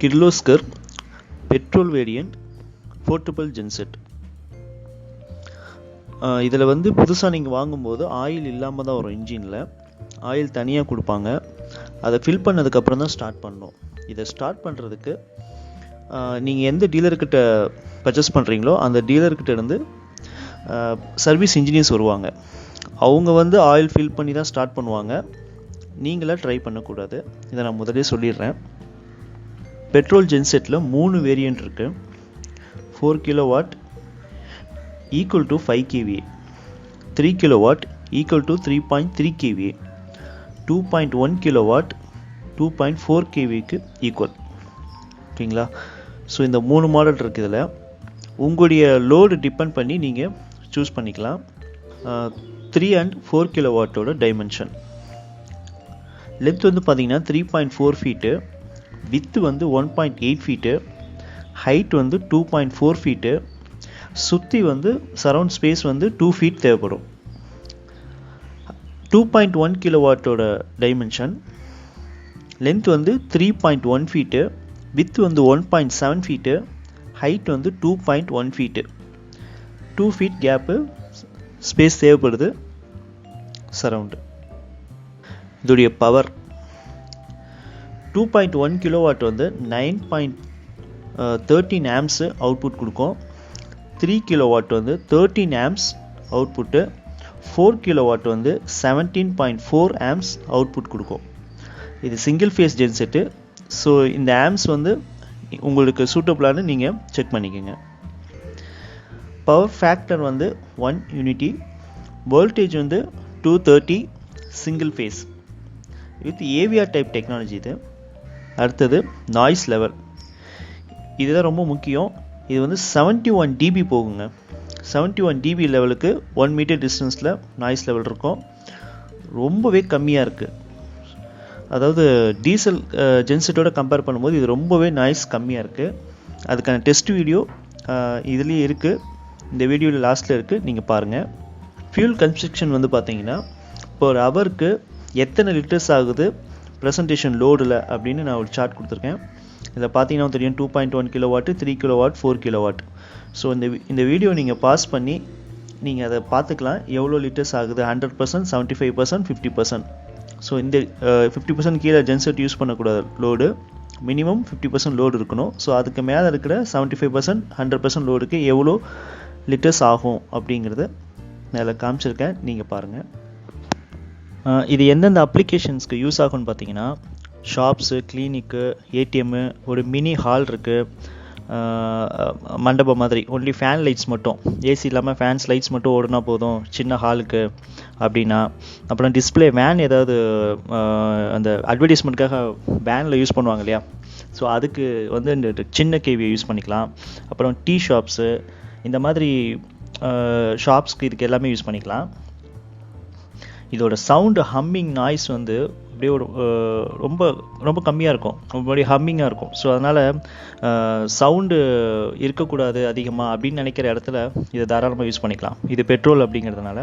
Kirloskar Petrol variant portable genset. இதில் வந்து புதுசாக நீங்கள் வாங்கும்போது ஆயில் இல்லாமல் தான் வரும். இன்ஜினில் ஆயில் தனியாக கொடுப்பாங்க. அதை ஃபில் பண்ணதுக்கப்புறம் தான் ஸ்டார்ட் பண்ணணும். இதை ஸ்டார்ட் பண்ணுறதுக்கு நீங்கள் எந்த டீலர்கிட்ட பர்ச்சேஸ் பண்ணுறீங்களோ அந்த டீலர்கிட்ட இருந்து சர்வீஸ் இன்ஜினியர்ஸ் வருவாங்க. அவங்க வந்து ஆயில் ஃபில் பண்ணி தான் ஸ்டார்ட் பண்ணுவாங்க. நீங்களாக ட்ரை பண்ணக்கூடாது. இதை நான் முதலே சொல்லிடுறேன். பெட்ரோல் ஜென்செட்டில் 3 வேரியண்ட் இருக்குது. 4 kW equal to 5 kVA, 3 kW equal to 3.3 kVA, 2.1 kW 2.4 kVக்கு ஈக்குவல். ஓகேங்களா? ஸோ இந்த 3 மாடல் இருக்குது. இதில் உங்களுடைய லோடு டிபெண்ட் பண்ணி நீங்கள் சூஸ் பண்ணிக்கலாம். 3 and 4 kW டைமென்ஷன். லென்த் வந்து பார்த்தீங்கன்னா 3.4 ஃபீட்டு, வித்து வந்து 1.8 ஃபீட்டு, ஹைட் வந்து 2.4 ஃபீட்டு, சுற்றி வந்து சரவுண்ட் ஸ்பேஸ் வந்து 2 ஃபீட் தேவைப்படும். 2.1 kW டைமென்ஷன். லென்த் வந்து 3.1 ஃபீட்டு, வித்து வந்து 1.7 ஃபீட்டு, ஹைட் வந்து 2.1 ஃபீட்டு, 2 ஃபீட் கேப்பு ஸ்பேஸ் தேவைப்படுது சரவுண்டு. இதோடைய பவர் 2.1 kW வந்து 9.13 amps அவுட்புட் கொடுக்கும். 3 kW வந்து 13 amps அவுட்புட்டு, 4 kW வந்து 17.4 amps அவுட்புட் கொடுக்கும். இது சிங்கிள் ஃபேஸ் ஜென்செட்டு. ஸோ இந்த ஆம்ஸ் வந்து உங்களுக்கு சூட்டபிளானு நீங்கள் செக் பண்ணிக்கோங்க. பவர் ஃபேக்டர் வந்து 1 யூனிட்டி. வோல்டேஜ் வந்து 230 single phase with AVR type technology இது. அடுத்தது நாய்ஸ் லெவல். இதுதான் ரொம்ப முக்கியம். இது வந்து 71 dB போகுங்க. 71 dB லெவலுக்கு 1 மீட்டர் டிஸ்டன்ஸில் நாய்ஸ் லெவல் இருக்கும். ரொம்பவே கம்மியாக இருக்குது. அதாவது டீசல் ஜென்செட்டோட கம்பேர் பண்ணும்போது இது ரொம்பவே நாய்ஸ் கம்மியாக இருக்குது. அதுக்கான டெஸ்ட் வீடியோ இதுலேயே இருக்குது. இந்த வீடியோவில் லாஸ்ட்டில் இருக்குது, நீங்கள் பாருங்கள். ஃபியூல் கன்சப்ஷன் வந்து பார்த்தீங்கன்னா ஒரு ஹவருக்கு எத்தனை லிட்டர்ஸ் ஆகுது ப்ரெசன்டேஷன் லோடில் அப்படின்னு நான் ஒரு சார்ட் கொடுத்துருக்கேன். இதில் பார்த்தீங்கன்னா தெரியும் 2.1 kW, 3 kW, 4 kW. ஸோ இந்த வீடியோ நீங்கள் பாஸ் பண்ணி நீங்கள் அதை பார்த்துக்கலாம். எவ்வளோ லிட்டர்ஸ் ஆகுது, 100%, 75%, 50%. ஸோ இந்த 50% கீழே ஜென்செட் யூஸ் பண்ணக்கூடாது. லோடு மினிமம் 50% லோடு இருக்கணும். ஸோ அதுக்கு மேலே இருக்கிற 75%, 100% லோடுக்கு எவ்வளோ லிட்டர்ஸ் ஆகும் அப்படிங்கிறத நான் அதில் காமிச்சிருக்கேன், நீங்கள் பாருங்கள். இது எந்தெந்த அப்ளிகேஷன்ஸ்க்கு யூஸ் ஆகும்னு பார்த்தீங்கன்னா ஷாப்ஸு, கிளினிக்கு, ஏடிஎம்மு, ஒரு மினி ஹால் இருக்குது, மண்டபம் மாதிரி ஒன்லி ஃபேன் லைட்ஸ் மட்டும், ஏசி இல்லாமல் ஃபேன்ஸ் லைட்ஸ் மட்டும் ஓடுனா போதும் சின்ன ஹாலுக்கு அப்படின்னா. அப்புறம் டிஸ்பிளே வேன், ஏதாவது அந்த அட்வர்டைஸ்மெண்ட்காக வேனில் யூஸ் பண்ணுவாங்க இல்லையா, ஸோ அதுக்கு வந்து இந்த சின்ன கேவியை யூஸ் பண்ணிக்கலாம். அப்புறம் டீ ஷாப்ஸு, இந்த மாதிரி ஷாப்ஸ்க்கு இதுக்கு எல்லாமே யூஸ் பண்ணிக்கலாம். இதோட சவுண்டு ஹம்மிங் நாய்ஸ் வந்து அப்படியே ஒரு ரொம்ப ரொம்ப கம்மியாக இருக்கும், ரொம்ப ஹம்மிங்காக இருக்கும். ஸோ அதனால் சவுண்டு இருக்கக்கூடாது அதிகமாக அப்படின்னு நினைக்கிற இடத்துல இதை தாராளமாக யூஸ் பண்ணிக்கலாம். இது பெட்ரோல் அப்படிங்கிறதுனால.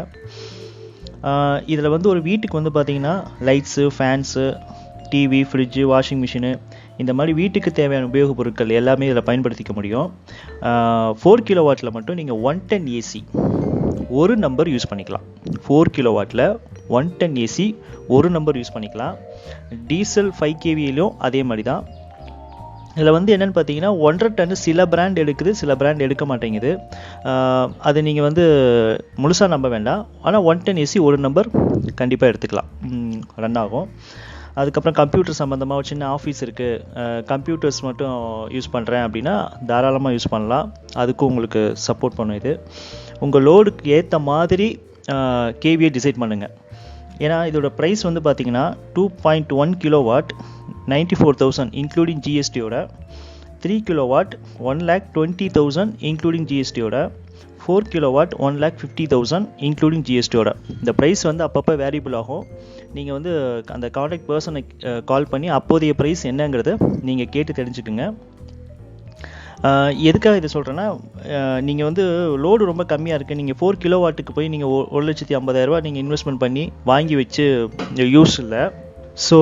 இதில் வந்து ஒரு வீட்டுக்கு வந்து பார்த்திங்கன்னா lights, fans, TV, fridge, washing machine, இந்த மாதிரி வீட்டுக்கு தேவையான உபயோகப் பொருட்கள் எல்லாமே இதில் பயன்படுத்திக்க முடியும். 4 kW மட்டும் நீங்கள் 110 AC ஒரு நம்பர் யூஸ் பண்ணிக்கலாம். 4 kW 110 AC ஒரு நம்பர் யூஸ் பண்ணிக்கலாம். டீசல் 5 kVலையும் அதே மாதிரி தான். இதில் வந்து என்னென்னு பார்த்தீங்கன்னா 1.5 டன் சில பிராண்ட் எடுக்குது, சில பிராண்ட் எடுக்க மாட்டேங்குது. அது நீங்கள் வந்து முழுசாக நம்ப வேண்டாம். ஆனால் 110 AC ஒரு நம்பர் கண்டிப்பாக எடுத்துக்கலாம், ரன் ஆகும். அதுக்கப்புறம் கம்ப்யூட்டர் சம்மந்தமாக ஒரு சின்ன ஆஃபீஸ் இருக்குது, கம்ப்யூட்டர்ஸ் மட்டும் யூஸ் பண்ணுறேன் அப்படின்னா தாராளமாக யூஸ் பண்ணலாம். அதுக்கும் உங்களுக்கு சப்போர்ட் பண்ணும். இது உங்கள் லோடுக்கு ஏற்ற மாதிரி கேவியை டிசைட் பண்ணுங்கள். ஏன்னா இதோட ப்ரைஸ் வந்து பார்த்தீங்கன்னா 2.1 kW 94,000 இன்க்ளூடிங் ஜிஎஸ்டியோட, 3 kW 1,20,000 இன்க்ளூடிங் ஜிஎஸ்டியோட, 4 kW 1,50,000 இன்க்ளூடிங் ஜிஎஸ்டியோட. இந்த ப்ரைஸ் வந்து அப்பப்போ வேரியபிள் ஆகும். நீங்கள் வந்து அந்த கான்டாக்ட் பர்சனை கால் பண்ணி அப்போதைய ப்ரைஸ் என்னங்கிறத நீங்கள் கேட்டு தெரிஞ்சுக்குங்க. எதுக்காக இதை சொல்கிறேன்னா, நீங்கள் வந்து லோடு ரொம்ப கம்மியாக இருக்குது, நீங்கள் 4 kW போய் நீங்கள் 1,50,000 நீங்கள் இன்வெஸ்ட்மெண்ட் பண்ணி வாங்கி வச்சு யூஸ் இல்லை. ஸோ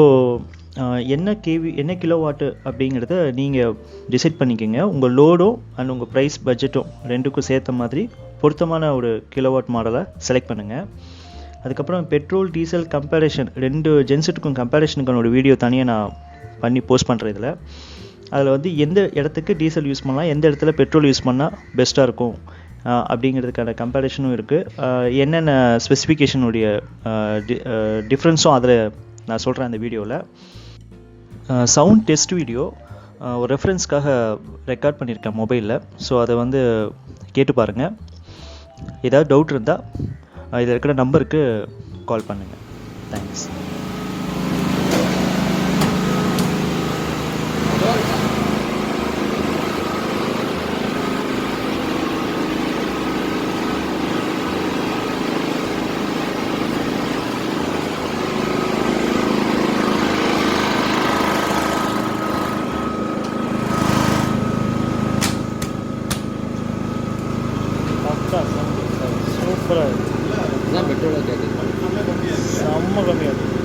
என்ன கிலோவாட்டு அப்படிங்கிறத நீங்கள் டிசைட் பண்ணிக்கோங்க. உங்கள் லோடும் அண்ட் உங்கள் ப்ரைஸ் பட்ஜெட்டும் ரெண்டுக்கும் சேர்த்த மாதிரி பொருத்தமான ஒரு கிலோவாட் மாடலை செலக்ட் பண்ணுங்கள். அதுக்கப்புறம் பெட்ரோல் டீசல் கம்பேரிஷன் 2 ஜென்செட்டுக்கும் கம்பேரிஷனுக்கான ஒரு வீடியோ தனியாக நான் பண்ணி போஸ்ட் பண்ணுறேன். அதில் வந்து எந்த இடத்துக்கு டீசல் யூஸ் பண்ணலாம், எந்த இடத்துல பெட்ரோல் யூஸ் பண்ணால் பெஸ்ட்டாக இருக்கும் அப்படிங்கிறதுக்கான கம்பேரிஷனும் இருக்குது. என்னென்ன ஸ்பெசிஃபிகேஷனுடைய டிஃப்ரென்ஸும் அதில் நான் சொல்கிறேன் அந்த வீடியோவில். சவுண்ட் டெஸ்ட் வீடியோ ஒரு ரெஃபரன்ஸ்க்காக ரெக்கார்ட் பண்ணியிருக்கேன் மொபைலில். ஸோ அதை வந்து கேட்டு பாருங்கள். ஏதாவது டவுட் இருந்தால் இதில் இருக்கிற நம்பருக்கு கால் பண்ணுங்கள். தேங்க்ஸ். சூப்பராக இருக்குது. பெட்ரோலாக கேட்குது, செம்ம கம்மியாக இருக்குது.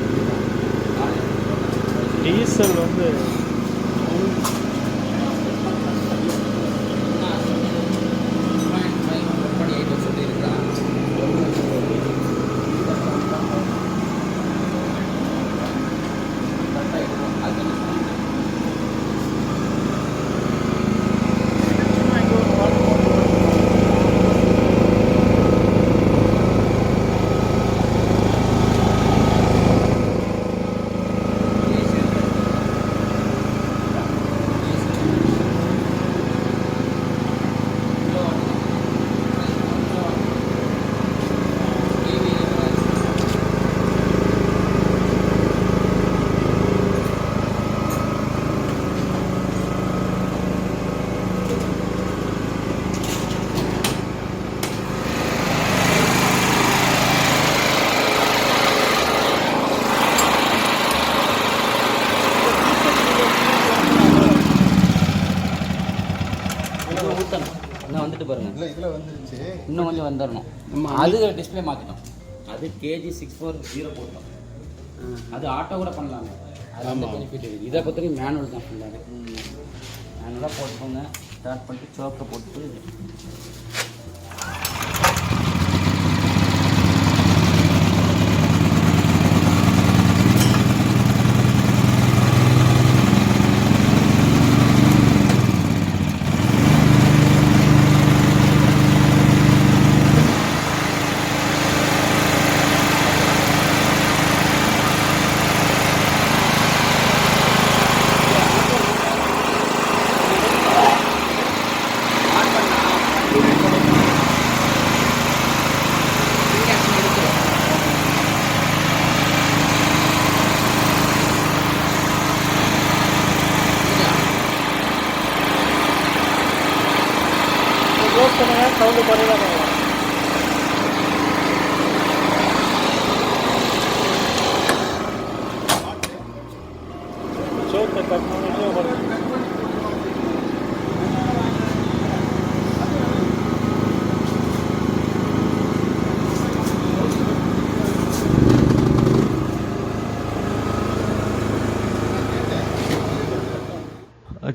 டீசல் வந்து வந்துட்டு பாருங்க. இன்னும் கொஞ்சம் வந்துடணும். அது டிஸ்பிளே மாற்றிட்டோம். அது கேஜி 640 போட்டோம். அது ஆட்டோ கூட பண்ணலாங்க. அது அந்த பெனிஃபிட் இருக்குது. இதை பொறுத்தவரைக்கும் மேனுவல் தான் ஃபுல்லாக. மேனுவலாக போட்டுக்கோங்க. ஸ்டார்ட் பண்ணிட்டு சோக்கை போட்டு சவுண்டு குறைவாக சோத்தை கட் பண்ணிட்டு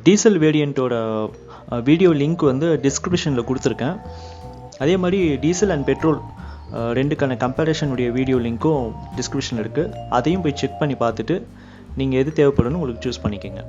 டீசல் வேரியண்ட்டோட வீடியோ லிங்க் வந்து டிஸ்கிரிப்ஷனில் கொடுத்துருக்கேன். அதே மாதிரி டீசல் அண்ட் பெட்ரோல் ரெண்டுக்கான கம்பேரிஷனுடைய வீடியோ லிங்க்கும் டிஸ்கிரிப்ஷனில் இருக்குது. அதையும் போய் செக் பண்ணி பார்த்துட்டு நீங்கள் எது தேவைப்படுன்னு உங்களுக்கு சூஸ் பண்ணிக்கோங்க.